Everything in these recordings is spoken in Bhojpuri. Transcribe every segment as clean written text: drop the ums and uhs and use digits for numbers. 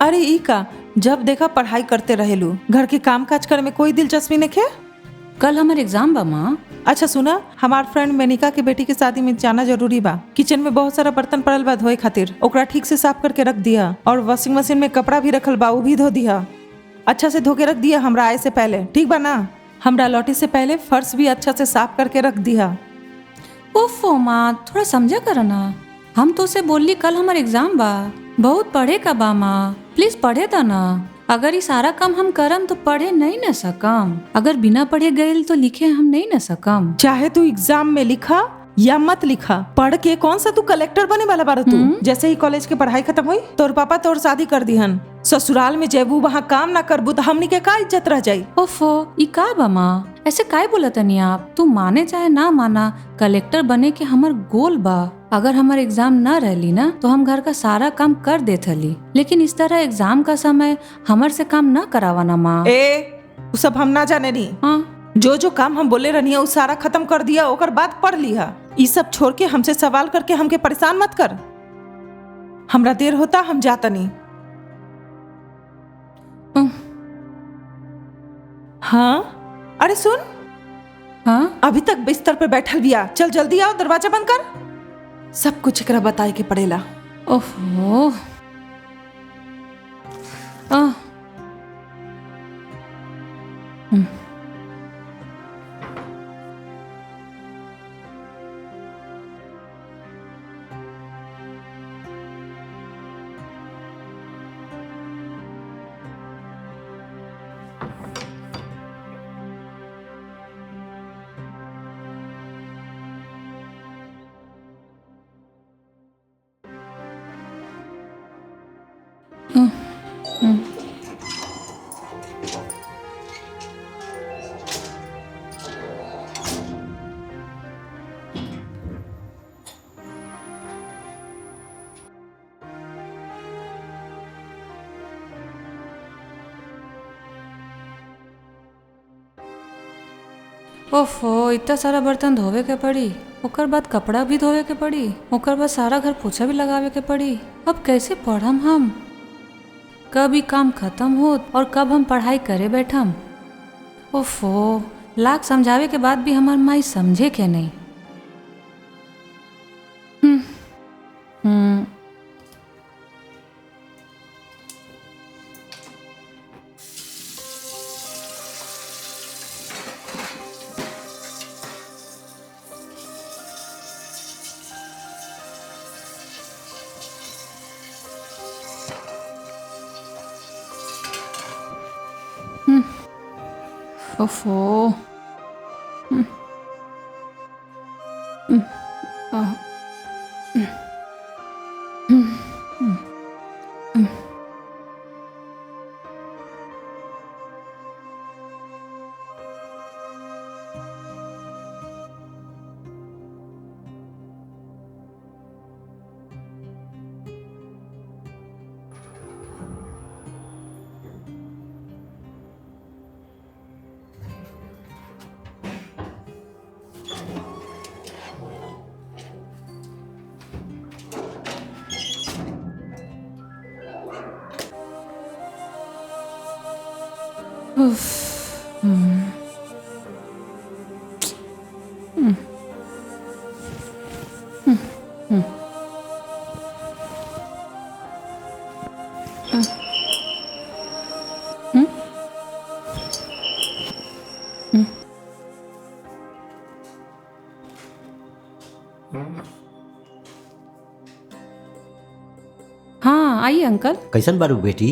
अरे ई का जब देखा पढ़ाई करते रहेलू, घर के काम काज करे में कोई दिलचस्पी नहीं है। कल हमार एग्जाम बा माँ। अच्छा सुना, हमार फ्रेंड मेनिका के बेटी के शादी में जाना जरूरी बा। किचन में बहुत सारा बर्तन पड़ल बा धोए खातिर, ओकरा ठीक से साफ करके रख दिया। और वॉशिंग मशीन में कपड़ा भी रखल बा, वो भी धो दिया। अच्छा से धो के रख दिया हमरा आए से पहले, ठीक बा ना। हमरा लौटे से पहले फर्श भी अच्छा से साफ करके रख दिया। ओफो माँ, थोड़ा समझा करो ना। हम तो उसे बोली कल हमार एग्जाम बा, बहुत पढ़े का बा माँ, प्लीज पढ़े था ना। अगर ये सारा काम हम करम तो पढ़े नहीं न सकम, अगर बिना पढ़े गए तो लिखे हम नहीं न सकम। चाहे तू एग्जाम में लिखा या मत लिखा, पढ़ के कौन सा तू कलेक्टर बने वाला बारा तू। जैसे ही कॉलेज की पढ़ाई खत्म हुई तोर पापा तोर शादी कर दिहन। ससुराल में जेबू वहाँ काम ना करबू तो हमनी के का इज्जत रह जाई। ओफो, ई का बा माँ, ऐसे काय बोला तनी आप। तू माने चाहे ना माना, कलेक्टर बने के हमर गोल बा। अगर हमार एग्जाम ना रहली ना तो हम घर का सारा काम कर देत हली, लेकिन इस तरह एग्जाम का समय हमर से काम ना करावाना माँ। वो सब हम ना जाने नी। हाँ, जो काम हम बोले रहनी वो सारा खत्म कर दिया, ओकर बाद पढ़ लिया। ये सब छोड़ के हमसे सवाल करके हमके परेशान मत कर। हमरा देर होता, हम जाता नहीं। हाँ अरे सुन, हाँ अभी तक बिस्तर पे बैठल बिया, चल जल्दी आओ, दरवाजा बंद कर। सब कुछ एकरा बताए के पड़ेला। ओहो, आह, ओफो, इतना सारा बर्तन धोवे के पड़ी, ओकर बाद कपड़ा भी धोवे के पड़ी, ओकर बाद सारा घर पोछा भी लगावे के पड़ी। अब कैसे पढ़म हम, कब ही काम खत्म होत और कब हम पढ़ाई करे बैठम। ओफो, लाख समझावे के बाद भी हमार माई समझे के नहीं। हम्म हम्म ओफो, आह, उफ, हाँ आइए अंकल। कैसन बारू बेटी,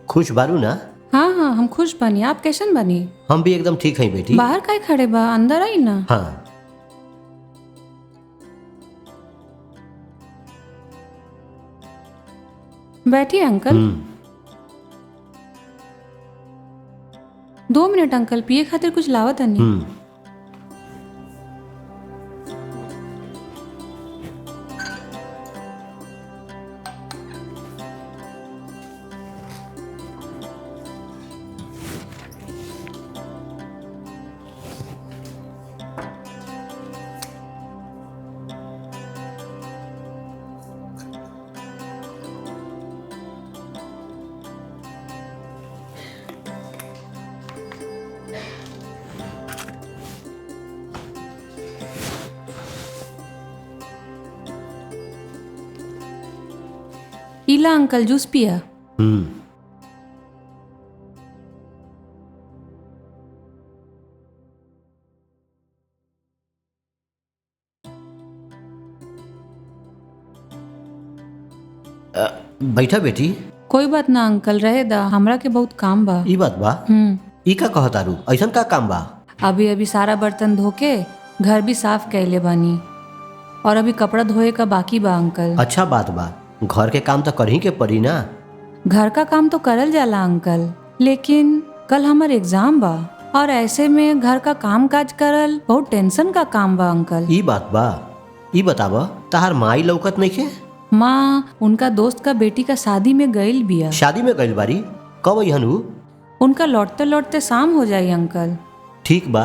खुश बारू ना? हाँ हाँ, हम खुश बनी, आप कैसन बनी? हम भी एकदम ठीक हैं बेटी। बाहर काहे खड़े बा, अंदर आई ना। हाँ बैठिए अंकल। 2 मिनट अंकल, पिए खातिर कुछ लावत नहीं। इला अंकल जूस पिया। हम्म। बैठा बेटी। कोई बात ना अंकल, रहे दा, हमरा के बहुत काम बा। ई बात बा। ई का कहतारू, ऐसन का काम बा? अभी अभी सारा बर्तन धो के घर भी साफ कैले बानी और अभी कपड़ा धोए का बाकी बा अंकल। अच्छा बात बा, घर के काम तो करही के पड़ी ना। घर का काम तो करल जाला अंकल, लेकिन कल हमार एग्जाम बा और ऐसे में घर का काम काज करल बहुत टेंशन का काम बा अंकल। ई बात बा। ई बताब, तहार माई लौकत नहीं के? माँ उनका दोस्त का बेटी का शादी में गईल बिया। शादी में गइल बारी? कब अइहन उ? उनका लौटते लौटते शाम हो जाई अंकल। ठीक बा,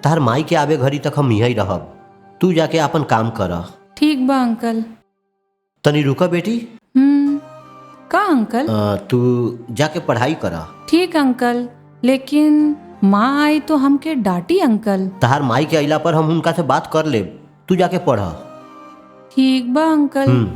तहार माई के आवे घड़ी तक हम यहीं रहब। तू जाके अपन काम कर। ठीक बा अंकल। तनी रुका बेटी। का अंकल? तू जाके पढ़ाई कर। ठीक अंकल, लेकिन माँ आई तो हमके डांटी अंकल। तहार माई के अइला पर हम उनका से बात कर लेब, तू जाके पढ़। ठीक बा अंकल।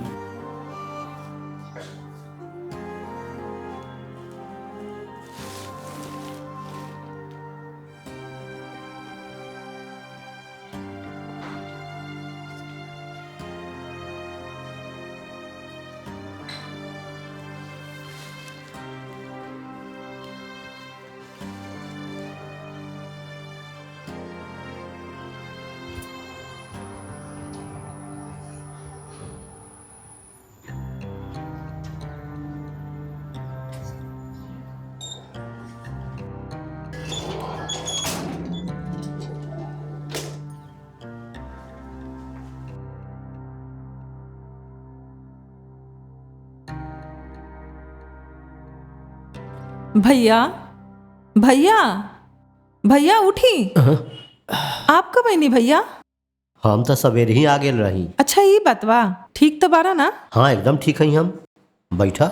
भैया भैया भैया उठी। आप कब आईनी भैया? हम तो सवेरे ही आ गेल रही। अच्छा ये बात बा, ठीक तो बारा ना? हाँ एकदम ठीक है। हम बैठा।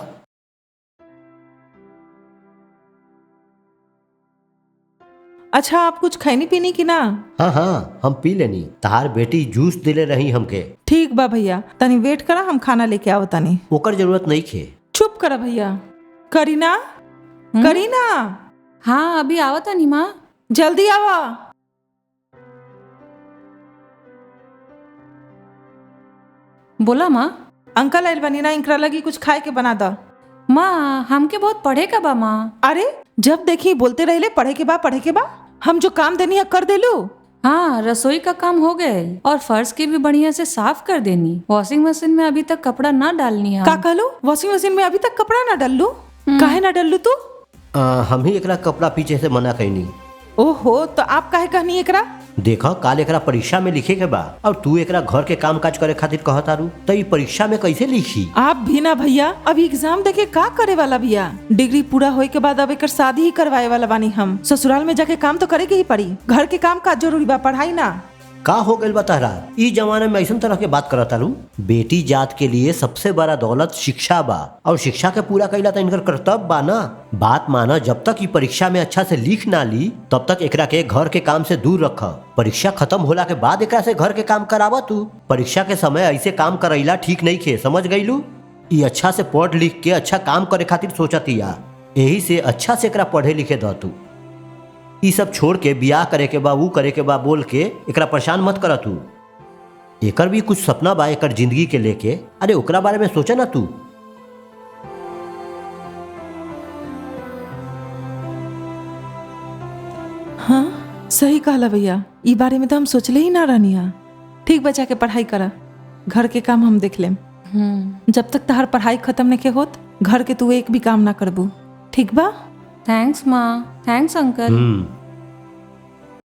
अच्छा आप कुछ खैनी पीनी की ना? हाँ हाँ हम पी लेनी। तहार बेटी जूस दिले रही हमके। ठीक बा भैया, तनी वेट करा, हम खाना लेके आओ तनी। ओकर जरूरत नहीं खे। चुप करा भैया। करीना करीना, हाँ अभी आवत नहीं माँ। जल्दी आवा। बोला माँ। अंकल आइल बनी ना, इनकरा लगी कुछ खाए के बना दा। माँ हमके बहुत पढ़े का बा माँ। अरे जब देखी बोलते रहे पढ़े के बा पढ़े के बा। हम जो काम देनी है कर देलू। हाँ रसोई का काम हो गए और फर्श की भी बढ़िया से साफ कर देनी। वॉशिंग मशीन में अभी तक कपड़ा ना डालनी है। का कहलू? वॉशिंग मशीन में अभी तक कपड़ा ना डालू? काहे ना डालू तू? हम ही एकरा कपड़ा पीछे से मना कैनी। ओहो, तो आप काहे कहनी एकरा? देखो काल एकरा परीक्षा में लिखे के बा और तू एकरा घर के काम काज करे खातिर कहतारू, तो ई परीक्षा में कैसे लिखी? आप भी ना भैया, अभी एग्जाम देके का करे वाला भैया? डिग्री पूरा होए के बाद अब एकर शादी ही करवाए वाला बानी हम। ससुराल में जाके काम तो करे के ही पड़ी। घर के काम का जरूरी बा, पढ़ाई ना। का हो गइल बा तहरा? ई जमाने में ऐसन तरह के बात करतारू। बेटी जात के लिए सबसे बड़ा दौलत शिक्षा बा और शिक्षा के पूरा कइला तो इनकर कर्तव्य बा ना। बात माना, जब तक ई परीक्षा में अच्छा से लिख ना ली तब तक एकरा के घर के काम से दूर रख। परीक्षा खत्म होला के बाद एकरा से घर के काम करावा तू। परीक्षा के समय ऐसे काम करैला ठीक नहीं खे, समझ गइलू? ई अच्छा से पढ़ लिख के अच्छा काम करे खातिर सोचतिया, यही से अच्छा से एकरा पढ़े लिखे द तू। ई सब छोड़ के बियाह करे के बा, वो करे के बा बोल के एकरा परेशान मत कर तू। एकर भी कुछ सपना बा एकर जिंदगी के लेके। अरे ओकरा बारे में सोचा ना तू। हाँ सही कहला भैया, ई बारे में तो हम सोचले ही ना रहनिया। ठीक बचा के पढ़ाई करा, घर के काम हम देख लेम। जब तक तहार पढ़ाई खत्म नहीं के होत, घर के तू एक भी काम ना करबू। ठीक बा? थैंक्स माँ। Thanks uncle.